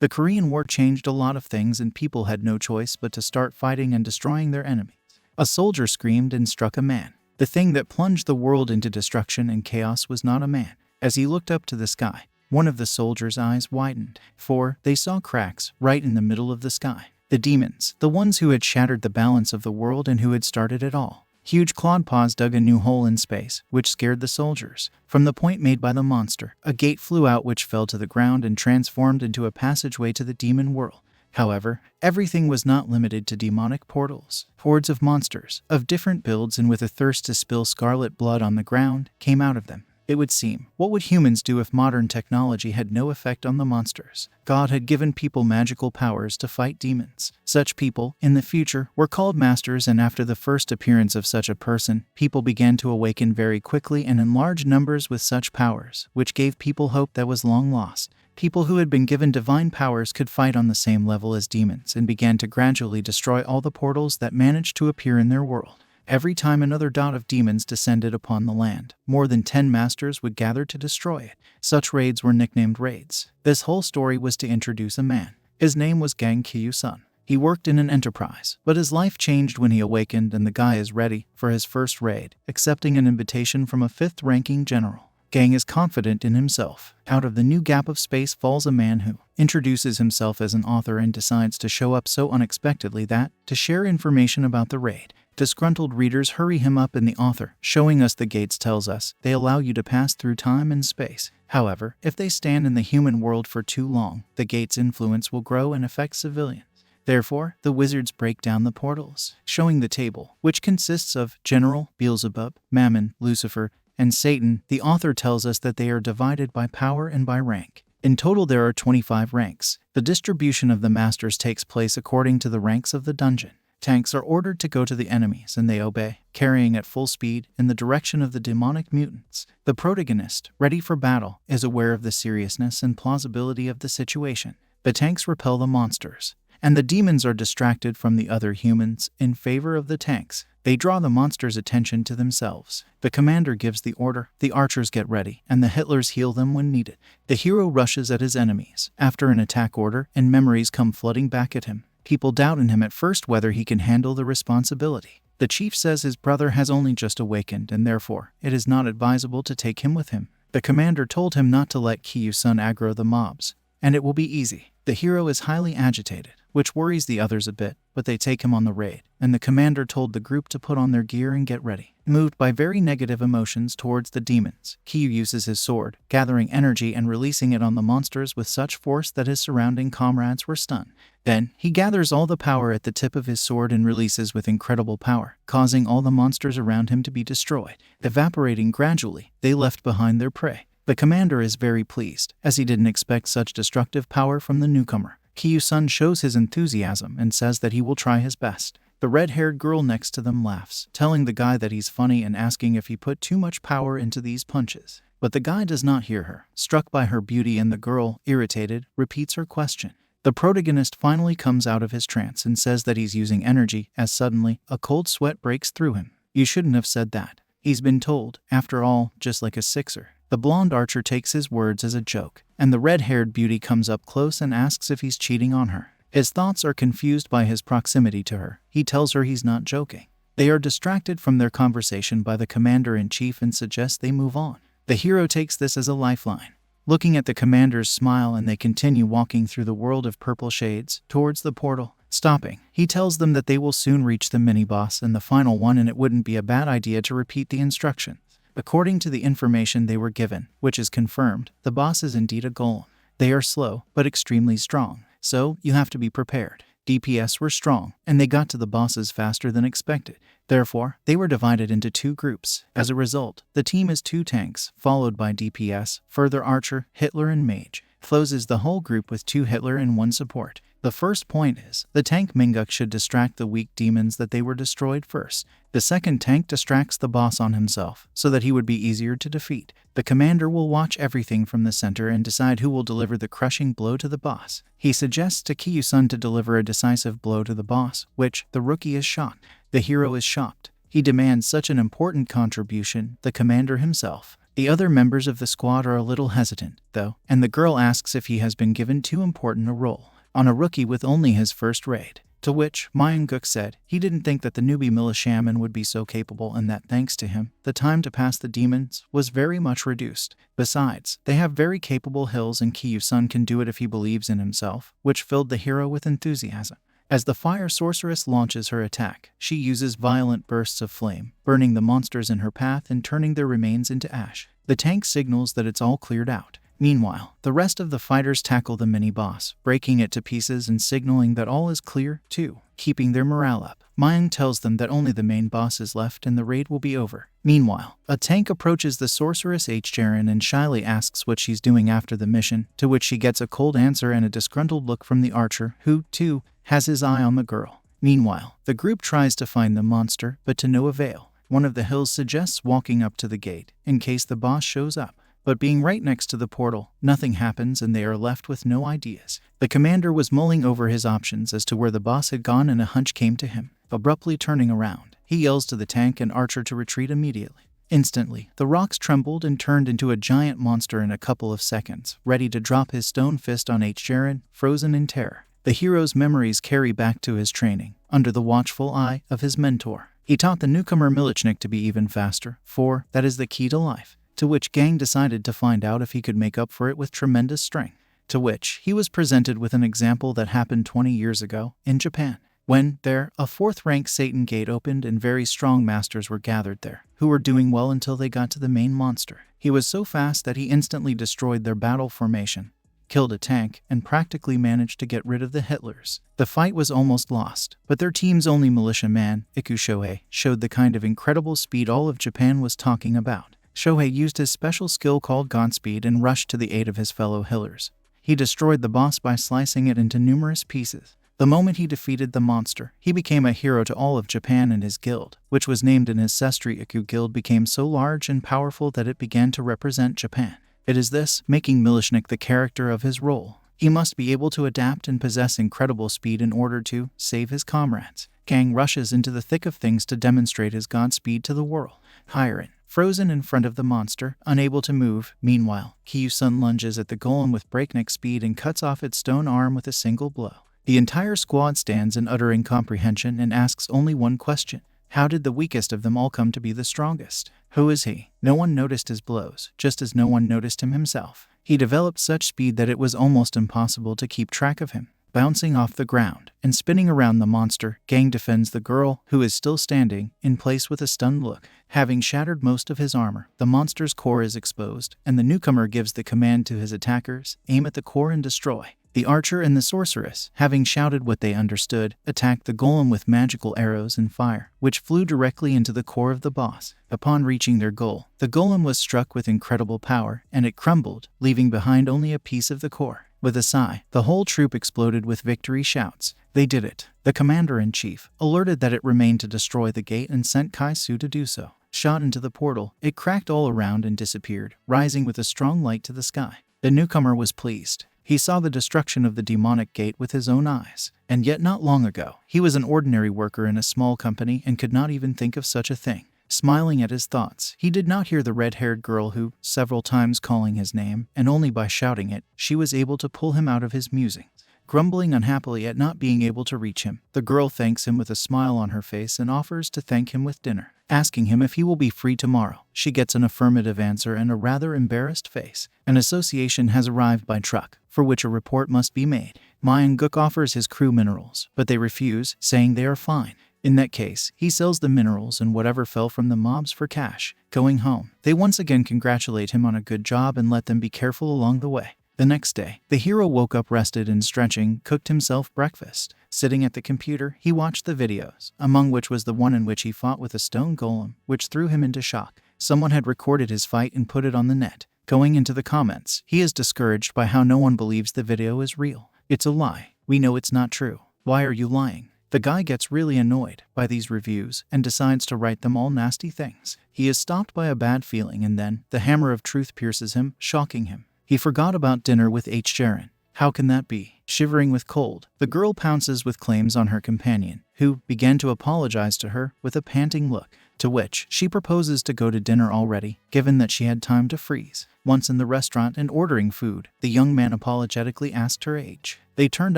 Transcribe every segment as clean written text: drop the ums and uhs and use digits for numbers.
The Korean War changed a lot of things and people had no choice but to start fighting and destroying their enemies. A soldier screamed and struck a man. The thing that plunged the world into destruction and chaos was not a man. As he looked up to the sky, one of the soldiers' eyes widened, for they saw cracks right in the middle of the sky. The demons, the ones who had shattered the balance of the world and who had started it all. Huge clawed paws dug a new hole in space, which scared the soldiers. From the point made by the monster, a gate flew out which fell to the ground and transformed into a passageway to the demon world. However, everything was not limited to demonic portals. Hordes of monsters, of different builds and with a thirst to spill scarlet blood on the ground, came out of them. It would seem, what would humans do if modern technology had no effect on the monsters? God had given people magical powers to fight demons. Such people, in the future, were called masters, and after the first appearance of such a person, people began to awaken very quickly and in large numbers with such powers, which gave people hope that was long lost. People who had been given divine powers could fight on the same level as demons and began to gradually destroy all the portals that managed to appear in their world. Every time another dot of demons descended upon the land, more than 10 masters would gather to destroy it. Such raids were nicknamed raids. This whole story was to introduce a man. His name was Kang Gyu Song. He worked in an enterprise, but his life changed when he awakened, and the guy is ready for his first raid, accepting an invitation from a 5th-ranking general. Kang is confident in himself. Out of the new gap of space falls a man who introduces himself as an author and decides to show up so unexpectedly that, to share information about the raid, disgruntled readers hurry him up, and the author, showing us the gates, tells us they allow you to pass through time and space. However, if they stand in the human world for too long, the gate's influence will grow and affect civilians. Therefore, the wizards break down the portals, showing the table, which consists of General, Beelzebub, Mammon, Lucifer, and Satan. The author tells us that they are divided by power and by rank. In total, there are 25 ranks. The distribution of the masters takes place according to the ranks of the dungeon. Tanks are ordered to go to the enemies, and they obey, carrying at full speed in the direction of the demonic mutants. The protagonist, ready for battle, is aware of the seriousness and plausibility of the situation. The tanks repel the monsters, and the demons are distracted from the other humans in favor of the tanks. They draw the monsters' attention to themselves. The commander gives the order, the archers get ready, and the Hitlers heal them when needed. The hero rushes at his enemies after an attack order, and memories come flooding back at him. People doubt in him at first whether he can handle the responsibility. The chief says his brother has only just awakened, and therefore, it is not advisable to take him with him. The commander told him not to let Gyu Song aggro the mobs, and it will be easy. The hero is highly agitated, which worries the others a bit, but they take him on the raid, and the commander told the group to put on their gear and get ready. Moved by very negative emotions towards the demons, Gyu uses his sword, gathering energy and releasing it on the monsters with such force that his surrounding comrades were stunned. Then, he gathers all the power at the tip of his sword and releases with incredible power, causing all the monsters around him to be destroyed. Evaporating gradually, they left behind their prey. The commander is very pleased, as he didn't expect such destructive power from the newcomer. Gyu Song shows his enthusiasm and says that he will try his best. The red-haired girl next to them laughs, telling the guy that he's funny and asking if he put too much power into these punches. But the guy does not hear her, struck by her beauty, and the girl, irritated, repeats her question. The protagonist finally comes out of his trance and says that he's using energy, as suddenly, a cold sweat breaks through him. You shouldn't have said that. He's been told, after all, just like a sixer. The blonde archer takes his words as a joke, and the red-haired beauty comes up close and asks if he's cheating on her. His thoughts are confused by his proximity to her. He tells her he's not joking. They are distracted from their conversation by the commander-in-chief and suggests they move on. The hero takes this as a lifeline. Looking at the commander's smile, and they continue walking through the world of purple shades, towards the portal. Stopping, he tells them that they will soon reach the mini-boss and the final one, and it wouldn't be a bad idea to repeat the instructions. According to the information they were given, which is confirmed, the boss is indeed a golem. They are slow, but extremely strong, so you have to be prepared. DPS were strong, and they got to the bosses faster than expected. Therefore, they were divided into 2 groups. As a result, the team is 2 tanks, followed by DPS, further archer, Hitler, and mage. Closes the whole group with 2 Hitler and 1 support. The first point is, the tank Minguk should distract the weak demons that they were destroyed first. The second tank distracts the boss on himself, so that he would be easier to defeat. The commander will watch everything from the center and decide who will deliver the crushing blow to the boss. He suggests to Gyu Song to deliver a decisive blow to the boss, which, the rookie is shocked. The hero is shocked. He demands such an important contribution, the commander himself. The other members of the squad are a little hesitant, though, and the girl asks if he has been given too important a role on a rookie with only his first raid. To which Myung-guk said he didn't think that the newbie militiaman would be so capable and that thanks to him, the time to pass the demons was very much reduced. Besides, they have very capable hills and Kang Gyu Song can do it if he believes in himself, which filled the hero with enthusiasm. As the fire sorceress launches her attack, she uses violent bursts of flame, burning the monsters in her path and turning their remains into ash. The tank signals that it's all cleared out. Meanwhile, the rest of the fighters tackle the mini-boss, breaking it to pieces and signaling that all is clear, too, keeping their morale up. Myung tells them that only the main boss is left and the raid will be over. Meanwhile, a tank approaches the sorceress Jaron and shyly asks what she's doing after the mission, to which she gets a cold answer and a disgruntled look from the archer, who, too, has his eye on the girl. Meanwhile, the group tries to find the monster, but to no avail. One of the hills suggests walking up to the gate, in case the boss shows up. But being right next to the portal, nothing happens and they are left with no ideas. The commander was mulling over his options as to where the boss had gone and a hunch came to him. Abruptly turning around, he yells to the tank and archer to retreat immediately. Instantly, the rocks trembled and turned into a giant monster in a couple of seconds, ready to drop his stone fist on Jaron, frozen in terror. The hero's memories carry back to his training, under the watchful eye of his mentor. He taught the newcomer Milichnik to be even faster, for that is the key to life. To which Gang decided to find out if he could make up for it with tremendous strength. To which he was presented with an example that happened 20 years ago in Japan, when there a fourth-rank Satan gate opened and very strong masters were gathered there, who were doing well until they got to the main monster. He was so fast that he instantly destroyed their battle formation, killed a tank, and practically managed to get rid of the Hitlers. The fight was almost lost, but their team's only militiaman, Iku Shohei, showed the kind of incredible speed all of Japan was talking about. Shohei used his special skill called Godspeed and rushed to the aid of his fellow Hillers. He destroyed the boss by slicing it into numerous pieces. The moment he defeated the monster, he became a hero to all of Japan, and his guild, which was named an ancestry Iku guild, became so large and powerful that it began to represent Japan. It is this, making Milishnik the character of his role. He must be able to adapt and possess incredible speed in order to save his comrades. Kang rushes into the thick of things to demonstrate his Godspeed to the world. Hiren, frozen in front of the monster, unable to move. Meanwhile, Kang Gyu Song lunges at the golem with breakneck speed and cuts off its stone arm with a single blow. The entire squad stands in utter incomprehension and asks only one question. How did the weakest of them all come to be the strongest? Who is he? No one noticed his blows, just as no one noticed him himself. He developed such speed that it was almost impossible to keep track of him. Bouncing off the ground and spinning around the monster, Gang defends the girl, who is still standing, in place with a stunned look. Having shattered most of his armor, the monster's core is exposed, and the newcomer gives the command to his attackers, aim at the core and destroy. The archer and the sorceress, having shouted what they understood, attacked the golem with magical arrows and fire, which flew directly into the core of the boss. Upon reaching their goal, the golem was struck with incredible power, and it crumbled, leaving behind only a piece of the core. With a sigh, the whole troop exploded with victory shouts. They did it. The commander-in-chief, alerted that it remained to destroy the gate, and sent Kai-Su to do so. Shot into the portal, it cracked all around and disappeared, rising with a strong light to the sky. The newcomer was pleased. He saw the destruction of the demonic gate with his own eyes. And yet not long ago, he was an ordinary worker in a small company and could not even think of such a thing. Smiling at his thoughts, he did not hear the red-haired girl who, several times calling his name, and only by shouting it, she was able to pull him out of his musings. Grumbling unhappily at not being able to reach him, the girl thanks him with a smile on her face and offers to thank him with dinner. Asking him if he will be free tomorrow, she gets an affirmative answer and a rather embarrassed face. An association has arrived by truck, for which a report must be made. Myung-guk offers his crew minerals, but they refuse, saying they are fine. In that case, he sells the minerals and whatever fell from the mobs for cash. Going home, they once again congratulate him on a good job and let them be careful along the way. The next day, the hero woke up rested and stretching, cooked himself breakfast. Sitting at the computer, he watched the videos, among which was the one in which he fought with a stone golem, which threw him into shock. Someone had recorded his fight and put it on the net. Going into the comments, he is discouraged by how no one believes the video is real. It's a lie. We know it's not true. Why are you lying? The guy gets really annoyed by these reviews and decides to write them all nasty things. He is stopped by a bad feeling and then the hammer of truth pierces him, shocking him. He forgot about dinner with Jaron. How can that be? Shivering with cold, the girl pounces with claims on her companion, who began to apologize to her with a panting look. to which she proposes to go to dinner already, given that she had time to freeze. Once in the restaurant and ordering food, the young man apologetically asked her age. They turned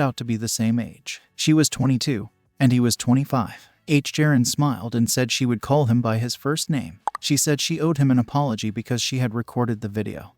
out to be the same age. She was 22, and he was 25. Jaron smiled and said she would call him by his first name. She said she owed him an apology because she had recorded the video,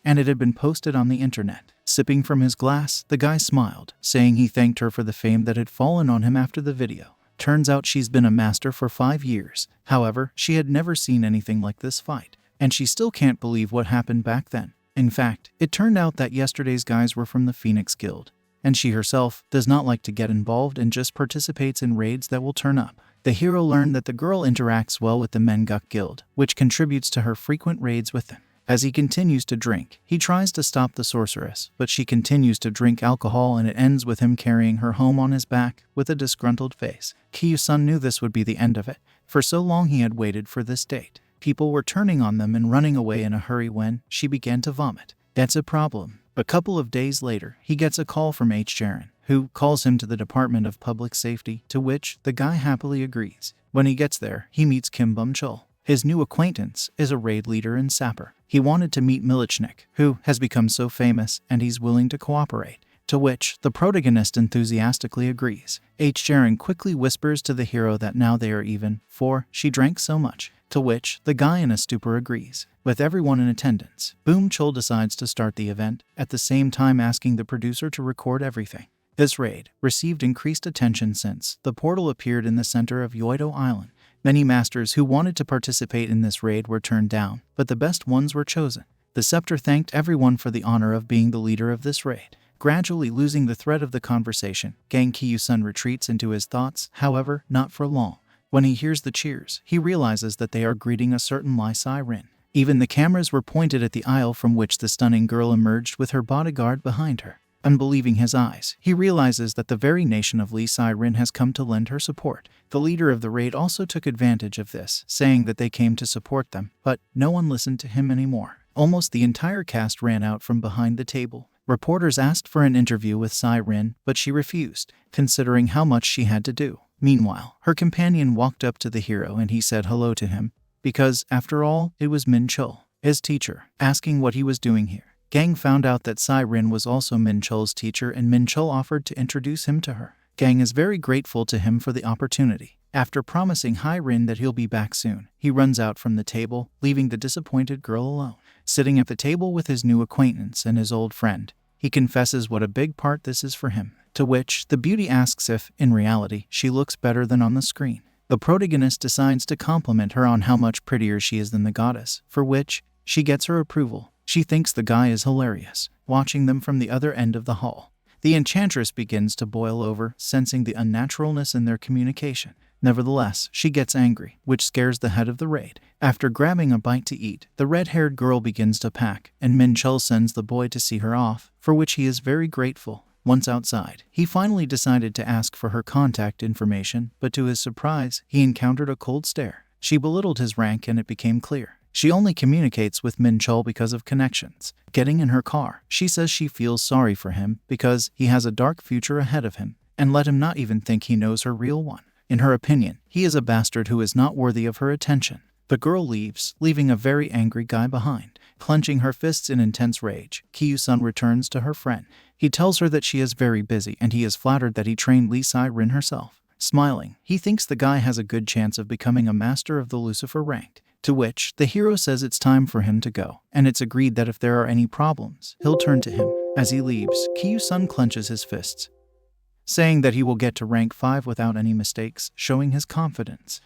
and it had been posted on the internet. Sipping from his glass, the guy smiled, saying he thanked her for the fame that had fallen on him after the video. Turns out she's been a master for 5 years. However, she had never seen anything like this fight, and she still can't believe what happened back then. In fact, it turned out that yesterday's guys were from the Phoenix Guild, and she herself does not like to get involved and just participates in raids that will turn up. The hero learned that the girl interacts well with the Manhwa Guild, which contributes to her frequent raids with them. As he continues to drink, he tries to stop the sorceress, but she continues to drink alcohol, and it ends with him carrying her home on his back with a disgruntled face. Kyu Sung knew this would be the end of it. For so long he had waited for this date. People were turning on them and running away in a hurry when she began to vomit. That's a problem. A couple of days later, he gets a call from Jaron, who calls him to the Department of Public Safety, to which the guy happily agrees. When he gets there, he meets Kim Bum-chul. His new acquaintance is a raid leader and sapper. He wanted to meet Milichnik, who has become so famous, and he's willing to cooperate, to which the protagonist enthusiastically agrees. Jaron quickly whispers to the hero that now they are even, for she drank so much, to which the guy in a stupor agrees. With everyone in attendance, Bum-chul decides to start the event, at the same time asking the producer to record everything. This raid received increased attention since the portal appeared in the center of Yoido Island. Many masters who wanted to participate in this raid were turned down, but the best ones were chosen. The scepter thanked everyone for the honor of being the leader of this raid. Gradually losing the thread of the conversation, Kang Gyu Song retreats into his thoughts, however, not for long. When he hears the cheers, he realizes that they are greeting a certain Lee Sai-rin. Even the cameras were pointed at the aisle from which the stunning girl emerged with her bodyguard behind her. Unbelieving his eyes, he realizes that the very nation of Lee Sai-rin has come to lend her support. The leader of the raid also took advantage of this, saying that they came to support them, but no one listened to him anymore. Almost the entire cast ran out from behind the table. Reporters asked for an interview with Sai-rin, but she refused, considering how much she had to do. Meanwhile, her companion walked up to the hero and he said hello to him, because, after all, it was Min-chul, his teacher, asking what he was doing here. Gang found out that Sai-rin was also Min-chul's teacher, and Min-chul offered to introduce him to her. Gang is very grateful to him for the opportunity. After promising Hai-rin that he'll be back soon, he runs out from the table, leaving the disappointed girl alone. Sitting at the table with his new acquaintance and his old friend, he confesses what a big part this is for him, to which the beauty asks if, in reality, she looks better than on the screen. The protagonist decides to compliment her on how much prettier she is than the goddess, for which she gets her approval. She thinks the guy is hilarious, watching them from the other end of the hall. The enchantress begins to boil over, sensing the unnaturalness in their communication. Nevertheless, she gets angry, which scares the head of the raid. After grabbing a bite to eat, the red-haired girl begins to pack, and Min-chul sends the boy to see her off, for which he is very grateful. Once outside, he finally decided to ask for her contact information, but to his surprise, he encountered a cold stare. She belittled his rank, and it became clear she only communicates with Min-chul because of connections. Getting in her car, she says she feels sorry for him because he has a dark future ahead of him, and let him not even think he knows her real one. In her opinion, he is a bastard who is not worthy of her attention. The girl leaves, leaving a very angry guy behind. Clenching her fists in intense rage, Kyu Sung returns to her friend. He tells her that she is very busy, and he is flattered that he trained Lee Sai-rin herself. Smiling, he thinks the guy has a good chance of becoming a master of the Lucifer rank. To which the hero says it's time for him to go, and it's agreed that if there are any problems, he'll turn to him. As he leaves, Kyu Sung clenches his fists, saying that he will get to rank 5 without any mistakes, showing his confidence.